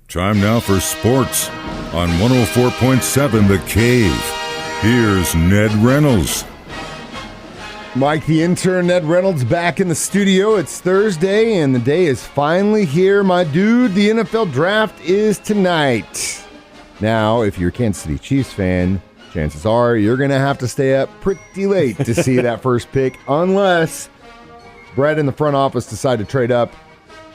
Time now for sports on 104.7 The Cave. Here's Ned Reynolds. Mike, the intern, Ned Reynolds, back in the studio. It's Thursday, and the day is finally here. My dude, the NFL draft is tonight. Now, if you're a Kansas City Chiefs fan, chances are you're going to have to stay up pretty late to see that first pick, unless Brett in the front office decide to trade up,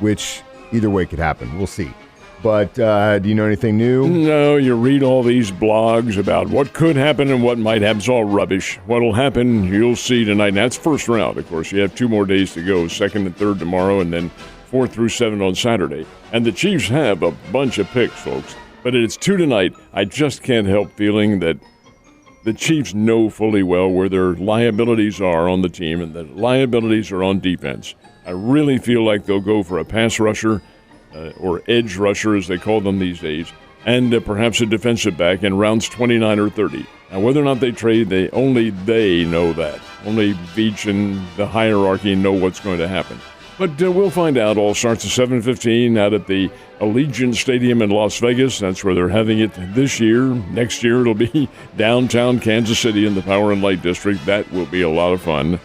which either way could happen. We'll see. But do you know anything new? No, you read all these blogs about what could happen and what might happen. It's all rubbish. What'll happen, you'll see tonight. And that's first round, of course. You have 2 more days to go, 2nd and 3rd tomorrow, and then 4 through 7 on Saturday. And the Chiefs have a bunch of picks, folks. But it's 2 tonight. I just can't help feeling that the Chiefs know fully well where their liabilities are on the team, and the liabilities are on defense. I really feel like they'll go for a pass rusher, or edge rusher, as they call them these days, and perhaps a defensive back in rounds 29 or 30. Now, whether or not they trade, only they know that. Only Veach and the hierarchy know what's going to happen. But we'll find out. All starts at 7:15 out at the Allegiant Stadium in Las Vegas. That's where they're having it this year. Next year, it'll be downtown Kansas City in the Power and Light District. That will be a lot of fun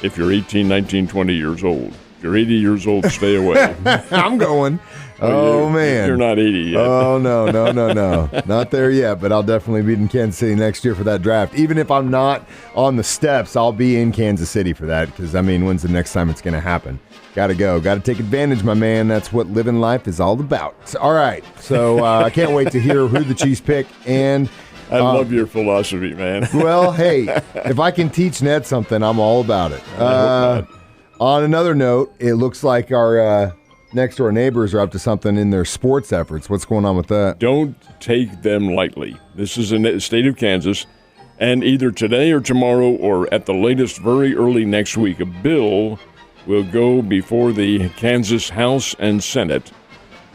if you're 18, 19, 20 years old. If you're 80 years old, stay away. I'm going. Oh, man. You're not 80 yet. Oh, no. Not there yet, but I'll definitely be in Kansas City next year for that draft. Even if I'm not on the steps, I'll be in Kansas City for that because, when's the next time it's going to happen? Got to go. Got to take advantage, my man. That's what living life is all about. All right. So I can't wait to hear who the Chiefs pick. And I love your philosophy, man. Well, hey, if I can teach Ned something, I'm all about it. On another note, it looks like our next-door neighbors are up to something in their sports efforts. What's going on with that? Don't take them lightly. This is in the state of Kansas, and either today or tomorrow or at the latest very early next week, a bill will go before the Kansas House and Senate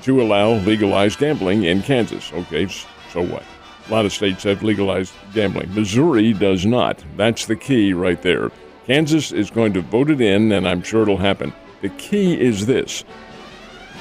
to allow legalized gambling in Kansas. Okay, so what? A lot of states have legalized gambling. Missouri does not. That's the key right there. Kansas is going to vote it in, and I'm sure it'll happen. The key is this.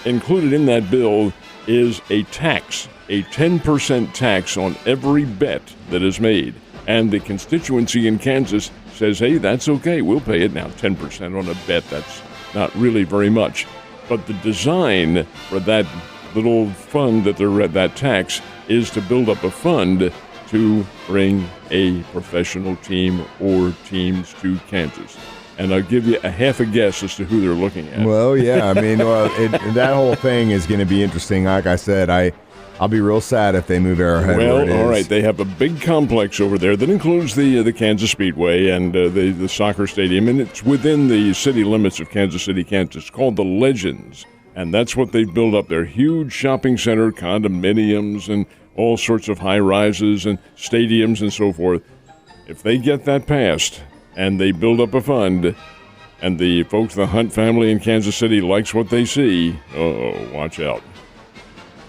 Included in that bill is a tax, a 10% tax on every bet that is made. And the constituency in Kansas says, hey, that's okay, we'll pay it. Now, 10% on a bet, that's not really very much. But the design for that little fund that tax is to build up a fund to bring a professional team or teams to Kansas. And I'll give you a half a guess as to who they're looking at. Well, yeah, that whole thing is going to be interesting. Like I said, I'll be real sad if they move Arrowhead. Well, all right, they have a big complex over there that includes the Kansas Speedway and the soccer stadium, and it's within the city limits of Kansas City, Kansas. It's called the Legends, and that's what they've built up there. Huge shopping center, condominiums, and all sorts of high-rises and stadiums and so forth. If they get that passed and they build up a fund and the folks, the Hunt family in Kansas City, likes what they see, watch out.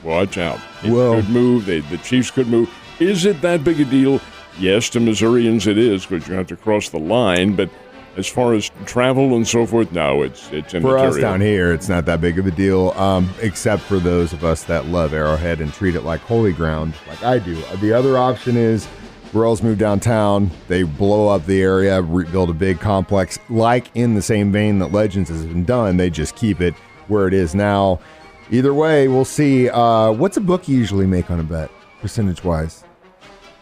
Watch out. It could move. The Chiefs could move. Is it that big a deal? Yes, to Missourians it is because you have to cross the line, but as far as travel and so forth, no, it's immaterial. For us down here, it's not that big of a deal, except for those of us that love Arrowhead and treat it like holy ground, like I do. The other option is Royals move downtown, they blow up the area, build a big complex, like in the same vein that Legends has been done. They just keep it where it is now. Either way, we'll see. What's a bookie usually make on a bet, percentage-wise?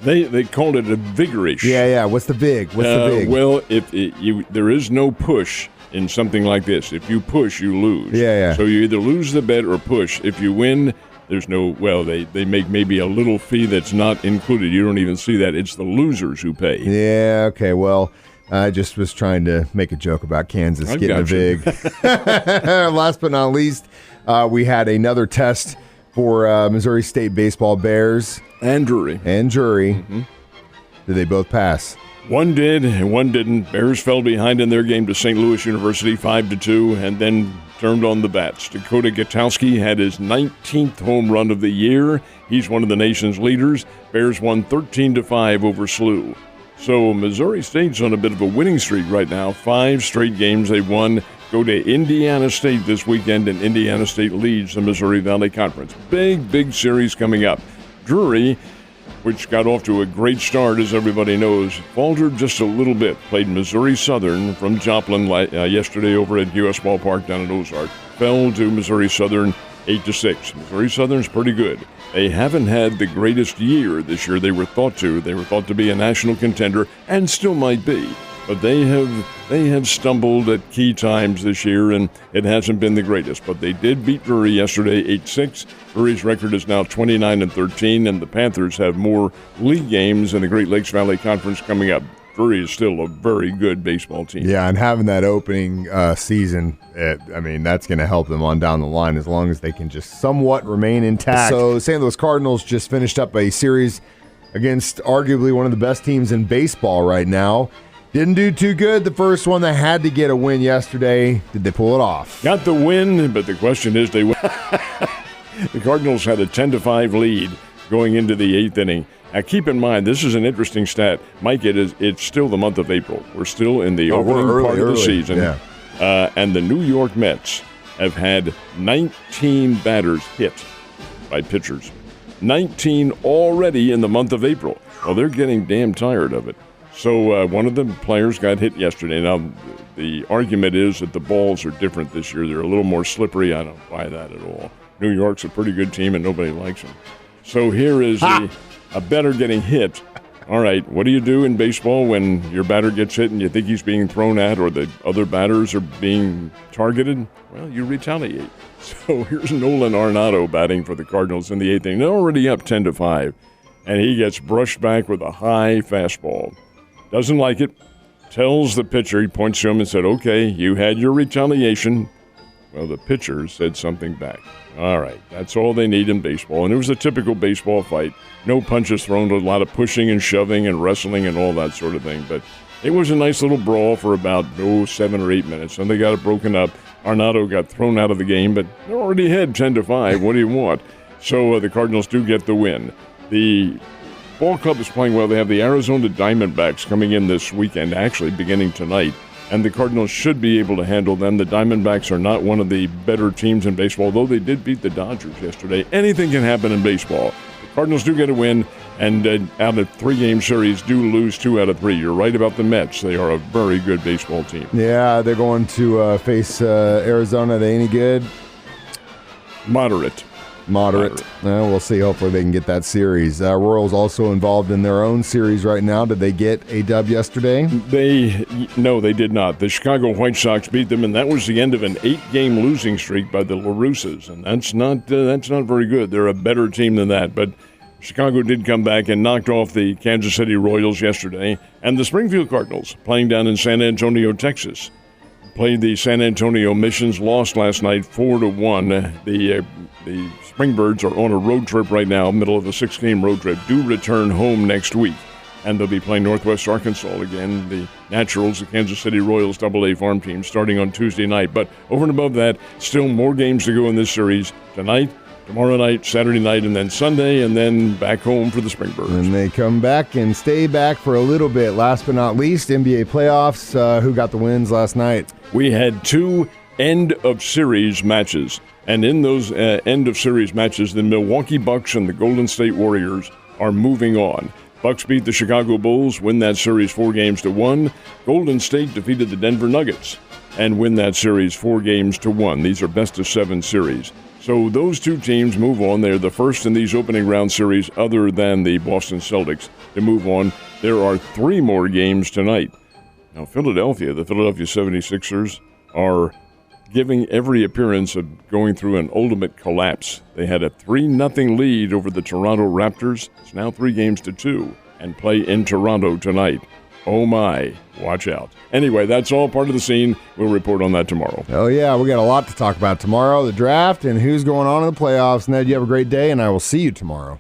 They called it a vigorish. Yeah. What's the vig? Well, there is no push in something like this. If you push, you lose. Yeah. So you either lose the bet or push. If you win, there's no, they make maybe a little fee that's not included. You don't even see that. It's the losers who pay. Yeah, okay, well, I just was trying to make a joke about Kansas getting a vig. Last but not least, we had another test for Missouri State baseball Bears. And jury. Mm-hmm. Did they both pass? One did and one didn't. Bears fell behind in their game to St. Louis University 5-2 and then turned on the bats. Dakota Gutowski had his 19th home run of the year. He's one of the nation's leaders. Bears won 13-5 over SLU. So Missouri State's on a bit of a winning streak right now. 5 straight games they've won. go to Indiana State this weekend, and Indiana State leads the Missouri Valley Conference. Big series coming up. Drury, which got off to a great start, as everybody knows, faltered just a little bit. Played Missouri Southern from Joplin yesterday over at U.S. Ballpark down in Ozark. Fell to Missouri Southern 8-6. Missouri Southern's pretty good. They haven't had the greatest year this year. They were thought to. They were thought to be a national contender, and still might be. But they have stumbled at key times this year, and it hasn't been the greatest. But they did beat Drury yesterday 8-6. Drury's record is now 29-13, and the Panthers have more league games in the Great Lakes Valley Conference coming up. Drury is still a very good baseball team. Yeah, and having that opening season, that's going to help them on down the line as long as they can just somewhat remain intact. So St. Louis Cardinals just finished up a series against arguably one of the best teams in baseball right now. Didn't do too good the first one. They had to get a win yesterday. Did they pull it off? Got the win, but the question is the Cardinals had a 10-5 lead going into the eighth inning. Now, keep in mind, this is an interesting stat. Mike, it's still the month of April. We're still in the opening part of the season. Yeah. And the New York Mets have had 19 batters hit by pitchers. 19 already in the month of April. Well, they're getting damn tired of it. So one of the players got hit yesterday. Now, the argument is that the balls are different this year. They're a little more slippery. I don't buy that at all. New York's a pretty good team, and nobody likes them. So here is a batter getting hit. All right, what do you do in baseball when your batter gets hit and you think he's being thrown at or the other batters are being targeted? Well, you retaliate. So here's Nolan Arenado batting for the Cardinals in the eighth inning. They're already up 10-5, and he gets brushed back with a high fastball. Doesn't like it. Tells the pitcher, he points to him and said, okay, you had your retaliation. Well, the pitcher said something back. All right, that's all they need in baseball. And it was a typical baseball fight. No punches thrown, a lot of pushing and shoving and wrestling and all that sort of thing. But it was a nice little brawl for about 7 or 8 minutes. And they got it broken up. Arenado got thrown out of the game, but they already had 10-5. What do you want? So the Cardinals do get the win. The ball club is playing well. They have the Arizona Diamondbacks coming in this weekend, actually beginning tonight. And the Cardinals should be able to handle them. The Diamondbacks are not one of the better teams in baseball, though they did beat the Dodgers yesterday. Anything can happen in baseball. The Cardinals do get a win, and out of 3-game series, do lose 2 out of 3. You're right about the Mets. They are a very good baseball team. Yeah, they're going to face Arizona. Are they any good? Moderate. We'll see. Hopefully they can get that series. Royals also involved in their own series right now. Did they get a dub yesterday? No, they did not. The Chicago White Sox beat them, and that was the end of an 8-game losing streak by the LaRussas, and that's not very good. They're a better team than that, but Chicago did come back and knocked off the Kansas City Royals yesterday, and the Springfield Cardinals, playing down in San Antonio, Texas, played the San Antonio Missions, lost last night 4-1. The Springbirds are on a road trip right now, middle of a 6-game road trip, do return home next week. And they'll be playing Northwest Arkansas again, the Naturals, the Kansas City Royals AA farm team, starting on Tuesday night. But over and above that, still more games to go in this series tonight, tomorrow night, Saturday night, and then Sunday, and then back home for the Springbirds. And they come back and stay back for a little bit. Last but not least, NBA playoffs. Who got the wins last night? We had 2 end-of-series matches. And in those end-of-series matches, the Milwaukee Bucks and the Golden State Warriors are moving on. Bucks beat the Chicago Bulls, win that series 4-1. Golden State defeated the Denver Nuggets and win that series 4-1. These are best-of-7 series. So those 2 teams move on. They're the first in these opening round series other than the Boston Celtics to move on. There are 3 more games tonight. Now, the Philadelphia 76ers are giving every appearance of going through an ultimate collapse. They had a 3-0 lead over the Toronto Raptors. It's now 3-2 and play in Toronto tonight. Oh my, watch out. Anyway, that's all part of the scene. We'll report on that tomorrow. Oh yeah, we got a lot to talk about tomorrow, the draft and who's going on in the playoffs. Ned, you have a great day, and I will see you tomorrow.